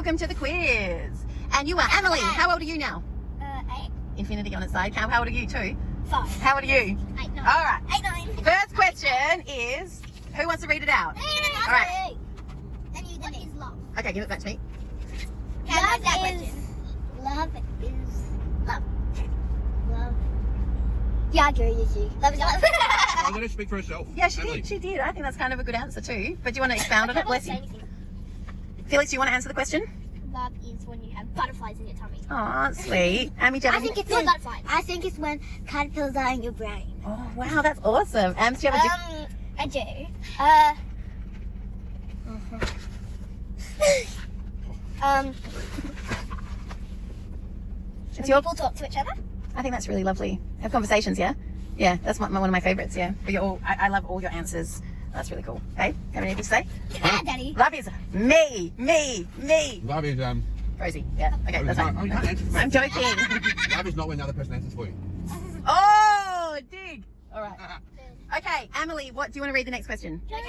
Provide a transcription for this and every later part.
welcome to the quiz. And you are Emily. How old are you now? 8. Infinity on its side. Cam, how old are you too? 5. How old are you? 8, 9. All right. 8, 9. First question is, who wants to read it out? All right. And you, what is love? Okay, give it back to me. Love is love. Love. Yeah, I agree with you. Love is love. I'm going to speak for herself. Yeah, she Emily. did. She did. I think that's kind of a good answer too. But do you want to expound on it? Bless you. Felix, do you want to answer the question? Love is when you have butterflies in your tummy. Oh, sweet. Amy, do you have any- I think it's when caterpillars are in your brain. Oh, wow, that's awesome. Do you have a different... I do. It's your... People talk to each other. I think that's really lovely. Have conversations, yeah? Yeah, that's one of my favourites, yeah. But you're all, I love all your answers. That's really cool. Hey, have anything to say? Yeah, Daddy. Love is me. Love is, Rosie, yeah. Okay, that's fine. Oh, you can't answer for me. I'm joking. Love is not when the other person answers for you. Oh, dig. All right. Okay, Emily, what do you want to read the next question? Okay.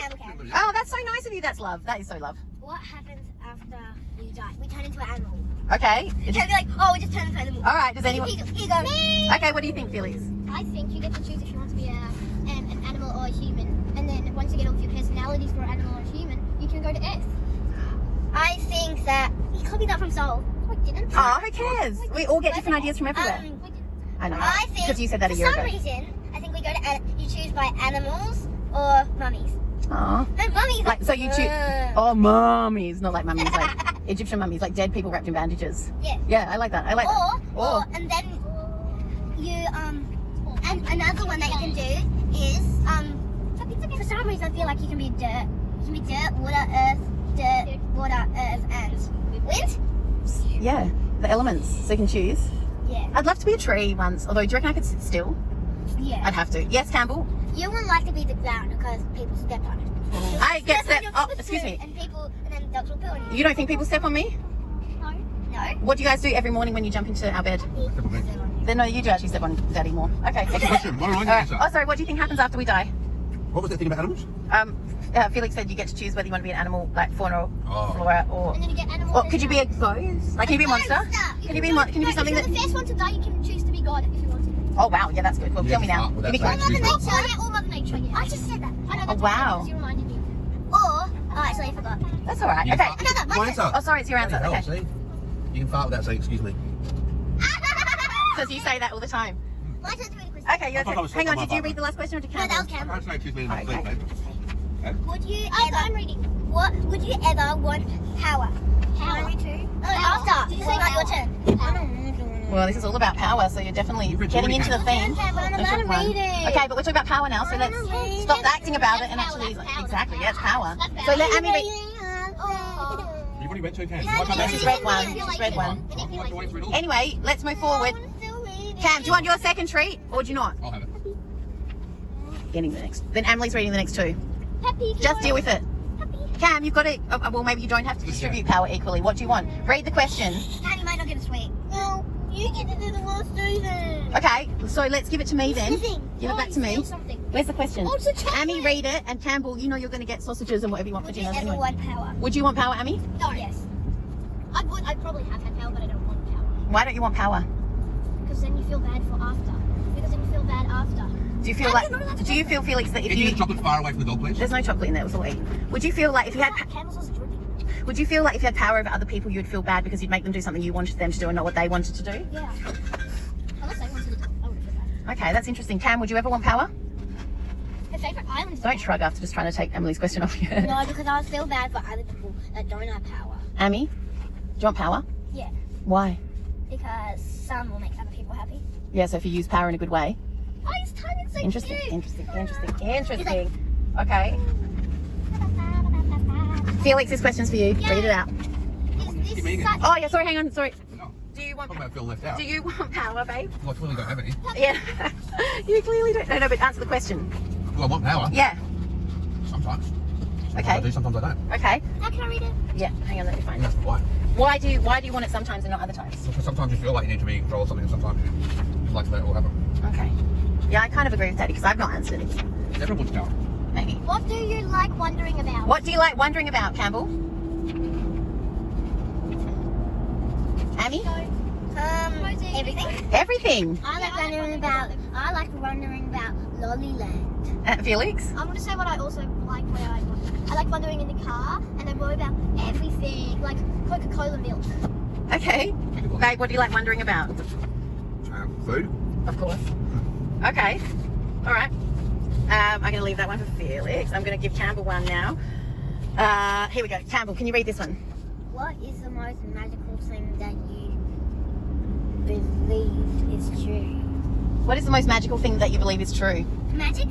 Oh, that's so nice of you. That's love. That is so love. What happens after you die? We turn into an animal. Okay. You can't be like, oh, we just turn into an animal. All right, does anyone... Here you go. Okay, what do you think, Felix? I think you get to choose if you want to be an animal or a human. And then once you get all of your personalities for an animal or a human, you can go to Earth. I think that... You copied that from Soul. I didn't. Oh, who cares? We all get different ideas from everywhere. I know. I think... Because you said that a year ago. For some reason, I think we go to... You choose by animals or mummies. Aw. No, mummies. Like, so you choose... Oh, mummies. Not like mummies, like Egyptian mummies, like dead people wrapped in bandages. Yeah. Yeah, I like that. I like that. Or, and then you, and another one that you can do is, for some reason I feel like you can be dirt. You can be dirt, water, earth, and wind. Yeah, the elements, so you can choose. Yeah. I'd love to be a tree once, although do you reckon I could sit still? Yeah. I'd have to. Yes, Campbell? You wouldn't like to be the ground because people step on it. I get Step on that. your Oh, foot excuse too, me. And then dogs will poo on you. You don't think people step on me? No. No. What do you guys do every morning when you jump into our bed? Then no, you do actually step on Daddy more. Okay. What's the question? What am I All right. answer? Oh, sorry. What do you think happens after we die? What was that thing about animals? Felix said you get to choose whether you want to be an animal, like fauna Oh. or flora, or... And then you get animals. Or could you be a ghost? Like, can you be a monster? Can you be something If that... you're the first one to die, you can choose to be God if you want to. Oh, wow. Yeah, that's good. Well, You tell get me to now. start with Give me that clues. fact. Mother Nature. All Mother Nature. Yeah. I just said that. I know that's wow. You reminded me. Or, oh, actually, I forgot. That's all right. You Okay. can fart- Another, My my answer. Oh, sorry. It's your answer. Bloody hell, Okay. see? You can fart without saying excuse me. Because you say that all the time. My turn to read a question. Okay, your I thought I turn. was Hang on. talking Did you about read the last question or did No, that was Campbell? I Cameron. can't say excuse me in my Okay. sleep, babe. Would you ever? I'm reading. What would you ever want power? Power. No, after. So you got your turn. Well, this is all about power, so you're definitely You've read getting too into many the theme. Cameron, I'm Let's not pick one. reading. Okay, but we're talking about power now, so let's read. stop acting about it and Power, actually... that's power. Exactly, yeah, it's power. That's So power. let Amy read... You've already read two cans. She's read one. She's read one. Anyway, let's move forward. Cam, do you want your second treat or do you not? I'll have it. Getting the next. Then Emily's reading the next two. Happy. Just deal with it. Cam, you've got to... well, maybe you don't have to distribute power equally. What do you want? Read the question. Daddy might not get a sweet. No, you get to do the last two then. Okay, so let's give it to me then. Sniffing. Give it back to me. Say something. Where's the question? Oh, it's a chocolate. Amy, read it. And Campbell, you know you're going to get sausages and whatever you want for Would you dinner. ever Anyway. want power? Would you want power, Amy? No. Yes. I would. I probably have had power, but I don't want power. Why don't you want power? Because then you feel bad for after. Because then you feel bad after. Do you feel like... Do you feel, Felix, that if Can you you... get chocolate far away from the dog, please? There's no chocolate in there. It was all eat. Would you feel like if you had... Candles was dripping. Would you feel like if you had power over other people, you would feel bad because you'd make them do something you wanted them to do and not what they wanted to do? Yeah. Unless I wanted to, I would feel bad. Okay, that's interesting. Cam, would you ever want power? Her favourite island is Don't shrug after just trying to take Emily's question off you. No, because I would feel bad for other people that don't have power. Amy, do you want power? Yeah. Why? Because some will make other people happy. Yeah, so if you use power in a good way. Oh, his tongue is so Interesting, cute. interesting. Okay. Felix, this question's for you. Yeah. Read it out. Is Keep eating this it. Oh, yeah, sorry, hang on, sorry. No. Do you want Talking about feeling left out. Do you want power, babe? Well, I clearly don't have any. Yeah. You clearly don't. No, but answer the question. Well, I want power. Yeah. Sometimes. Sometimes Okay. I do, sometimes I don't. Okay. How can I read it? Yeah, hang on, let me find And it. that's why. Why do you want it sometimes and not other times? Because sometimes you feel like you need to be in control of something, and sometimes you just like to let it all happen. Okay. Yeah, I kind of agree with Daddy because I've not answered it. Everyone wants power. Maybe. What do you like wondering about? What do you like wondering about, Campbell? Amy? Everything. Everything. I like wondering about Lollyland. Felix? I'm gonna say what I also like where I like wandering in the car and I worry about everything, like Coca-Cola milk. Okay. Babe, what do you like wondering about? Food. Of course. Okay. All right. I'm going to leave that one for Felix. I'm going to give Campbell one now. Here we go. Campbell, can you read this one? What is the most magical thing that you believe is true? What is the most magical thing that you believe is true? Magic?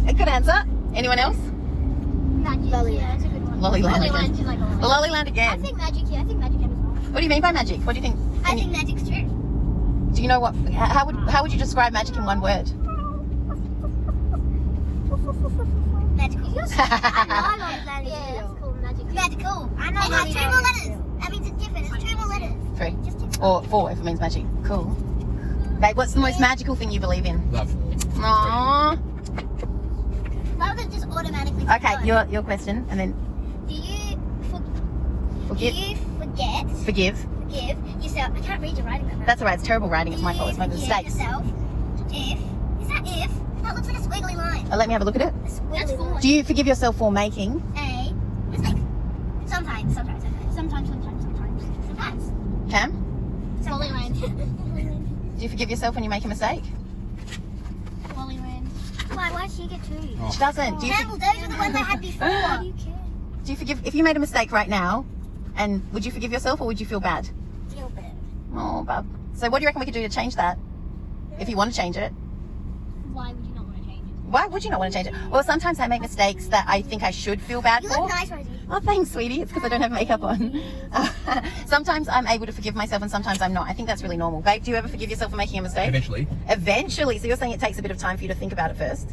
A good answer. Anyone else? Magic. Lollyland. Yeah, it's a good one. Lollyland again. Lollyland, you like Lollyland. Lollyland I again. think magic, yeah, I think magic as well. What do you mean by magic? What do you think? I think magic's true. Do you know what? How would you describe magic in one word? Magical. I know Lollyland is Yeah, real. that's cool. Magic. Magical. I know It has 2 more Lollyland is letters. real. That means it's different. It's 2 more letters. 3 Just 2. or 4 if it means magic. Cool. Babe, what's the most magical thing you believe in? Love. Aww. Why would it just automatically Okay, go? your question, and then Do you forgive, forgive forgive. yourself? I can't read your writing. That That's alright. It's terrible writing. It's my fault. It's my mistakes. Yourself if is that if? That looks like a squiggly line. Let me have a look at it. A squiggly That's line. four. Do you forgive yourself for making? A mistake. Sometimes. Sometimes. Cam? Lollyland. Do you forgive yourself when you make a mistake? Lollyland. Why she get 2? Oh. She doesn't. Do you, Campbell, those are the ones I had before. do you forgive if you made a mistake right now? And would you forgive yourself or would you feel bad? Feel bad. Oh, bub. So what do you reckon we could do to change that? If you want to change it. Why would you not want to change it? Why would you not want to change it? Well, sometimes I make mistakes that I think I should feel bad You for. look nice, Rosie. Oh, thanks, sweetie. It's because I don't have makeup on. Sometimes I'm able to forgive myself and sometimes I'm not. I think that's really normal. Babe, do you ever forgive yourself for making a mistake? Eventually. Eventually. So you're saying it takes a bit of time for you to think about it first?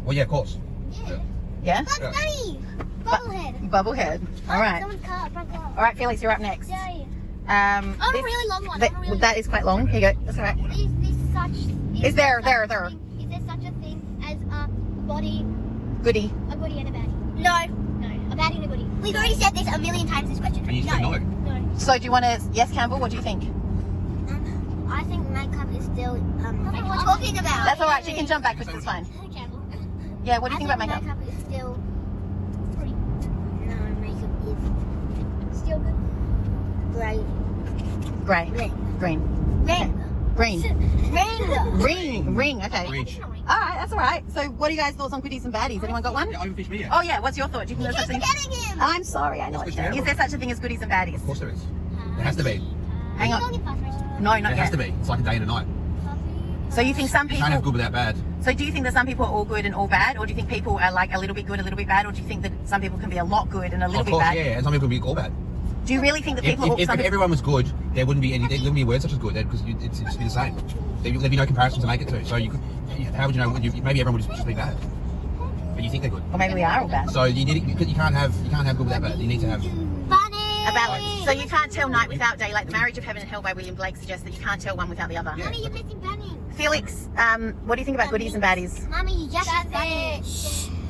Well, yeah, of course. Yeah. Yeah? Bugs Yeah. Bunny. Bubblehead. Bubblehead. All right. Someone's car. Front car. All right, Felix, you're up next. Yay. I'm a This- really long one. that, I'm a really that is quite long. Here you go. That's all right. Is there such a a thing as a body, Goody. a goodie and a baddie? No. No, a baddie and a goodie. We've already said this a million times. This question. And you say no. No. So do you want to, yes, Campbell, what do you think? I think makeup is still That's what makeup. we're talking about. That's all right. She can jump back, which is fine. Campbell. Yeah, what do you think about makeup? Makeup is still Pretty. no makeup Still good. is great. Grey. Ring. Green. Ring. Green. Ring. Okay. Reach. All right, that's all right. So what are you guys' thoughts on goodies and baddies? Anyone got one? Yeah, overfish me, yeah. Oh, yeah. What's your thought? Do you think there's such a Keep thing? forgetting him. I'm sorry. I know That's it's terrible. Is there such a thing as goodies and baddies? Of course there is. There has to be. Hang on. No, not There has yet. to be. It's like a day and a night. So you think some You can't have people... good without bad. So do you think that some people are all good and all bad? Or do you think people are like a little bit good, a little bit bad? Or do you think that some people can be a lot good and a little Of bit course, bad? yeah, and some people can be all bad. Do you really think that If, people... if, if, some if everyone was good, there wouldn't be any. There wouldn't be words such as good, because it'd just be the same. There'd be no comparison to make it to. So you could, how would you know? Maybe everyone would just be bad, but you think they're good. Or maybe we are all bad. So you can't have good without bad. You need to have. Bunny. A balance. So you can't tell night without day. Like The Marriage of Heaven and Hell by William Blake suggests that you can't tell one without the other. Yeah. Mummy, you're missing Bunny. Felix, what do you think about goodies and baddies? Mummy, you just said Bunny.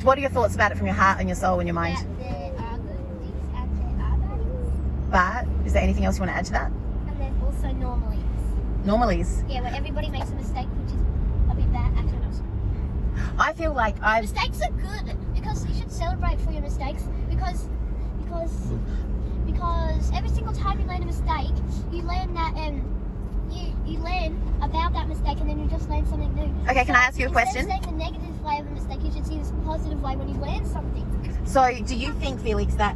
What are your thoughts about it from your heart and your soul and your mind? There are goodies and there are baddies. But is there anything else you want to add to that? And there's also normalies. Normalies. Yeah, where everybody makes a mistake, which is a bit bad. Actually, no. I feel like I've... Mistakes are good because you should celebrate for your mistakes because every single time you learn a mistake, you learn that you learn about that mistake and then you just learn something new. Okay, can I ask you a question? Instead of seeing the negative way of a mistake, you should see this positive way when you learn something. So do you think, Felix, that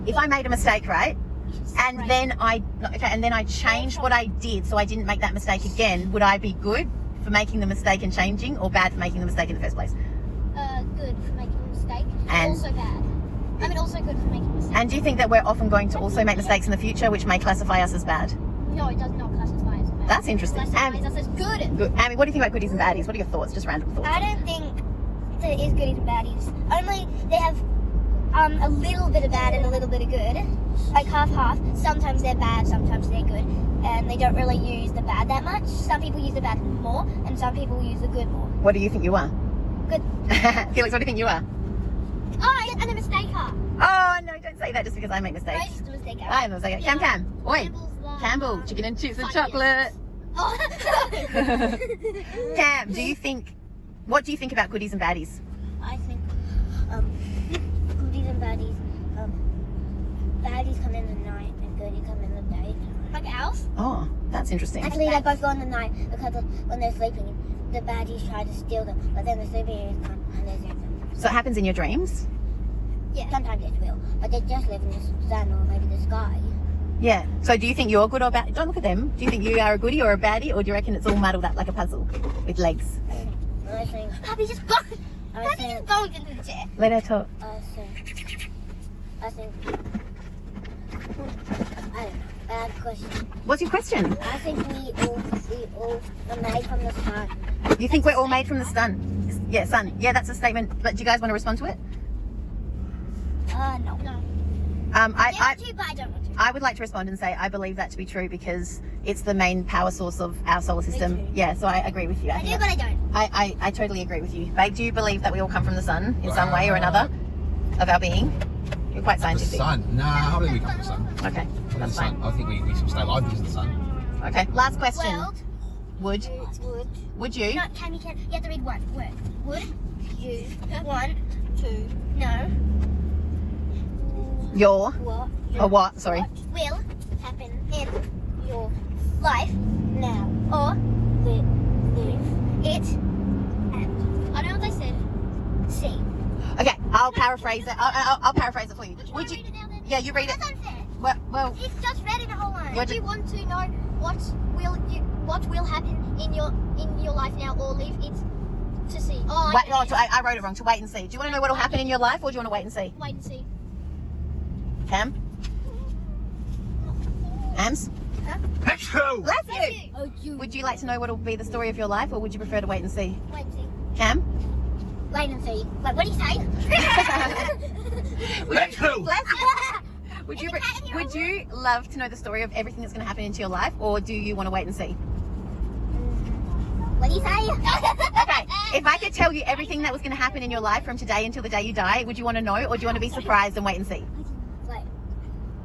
if I made a mistake, right, You should and celebrate. then I changed what I did so I didn't make that mistake again, would I be good for making the mistake and changing, or bad for making the mistake in the first place? Good for making a mistake, And- also bad. I mean, also good for making a mistake. And do you think that we're often going to also make mistakes in the future which may classify us as bad? No, it does not classify as bad. That's interesting. It classifies us as good. Good. Amy, what do you think about goodies and baddies? What are your thoughts? Just random thoughts. I don't think there is goodies and baddies. Only they have a little bit of bad and a little bit of good. Like half. Sometimes they're bad, sometimes they're good. And they don't really use the bad that much. Some people use the bad more, and some people use the good more. What do you think you are? Good. Felix, what do you think you are? Oh, and a mistaker. Oh, no, don't say that just because I make mistakes. I'm just a mistake. I am a mistake. Cam. Oi. Campbell's the Campbell, chicken and chips and chocolate. Oh. Cam, what do you think about goodies and baddies? I think goodies and baddies. Baddies come in the night and goodies come in the day. Like Alf. Oh, that's interesting. Actually, they both go in the night because when they're sleeping, the baddies try to steal them, but then the sleeping come and they take them. So it happens in your dreams? Yeah. Sometimes it will, but they just live in the sun or maybe the sky. Yeah. So do you think you're good or bad? Don't look at them. Do you think you are a goodie or a baddie, or do you reckon it's all muddled up like a puzzle with legs? I think. Happy just go. Happy just going into the chair. Let her talk. I think. I don't know. Bad question. What's your question? I think we all are made from the sun. You think we're all made from the sun? Yeah, sun. Yeah, that's a statement. But do you guys want to respond to it? No. I want to, but I don't want to. I would like to respond and say I believe that to be true because it's the main power source of our solar system. too. Yeah, so I agree with you. I think do, but I don't. I totally agree with you. Babe, do you believe that we all come from the sun in some way or another of our being? You're quite The scientific. sun. Nah, I believe we come from the sun. Okay, From the that's sun. fine. I think we stay alive because of the sun. Okay, last question. World. Would you? No, you have to read one word. Would you want to know What? Sorry. what will happen in your life now or live it and I know what they said. See. Okay, I'll paraphrase it. I'll paraphrase it for you. Would you? Read it now then? Yeah, you read it. That's unfair. Well, It's just read it a whole line. You're Do you want to know what will happen in your life now, or leave it to see? Oh, wait, no, I wrote it wrong. To wait and see. Do you want to know what will happen in your life, or do you want to wait and see? wait and see. Cam? Ams? Let's go! Bless you. Oh, you. Would you like to know what will be the story of your life, or would you prefer to wait and see? Wait and see. Cam? Wait and see. Wait, what do you say? Let's go! Bless you. Would you love to know the story of everything that's going to happen into your life, or do you want to wait and see? What do you say? Okay, if I could tell you everything that was going to happen in your life from today until the day you die, would you want to know, or do you want to be surprised and wait and see? Wait.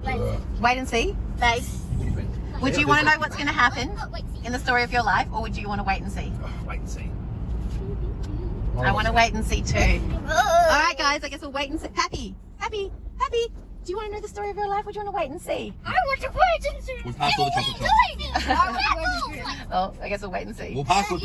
Wait and see. Wait and see, babe. Would you want to know what's going to happen Oh, wait, see. in the story of your life, or would you want to wait and see? Wait and see. I want to wait and see too. All right, guys, I guess we'll wait and see. Happy. Do you want to know the story of your life, or do you want to wait and see? I want to wait and see. We've passed all the chocolate shops. Well, I guess we'll wait and see. We'll pass all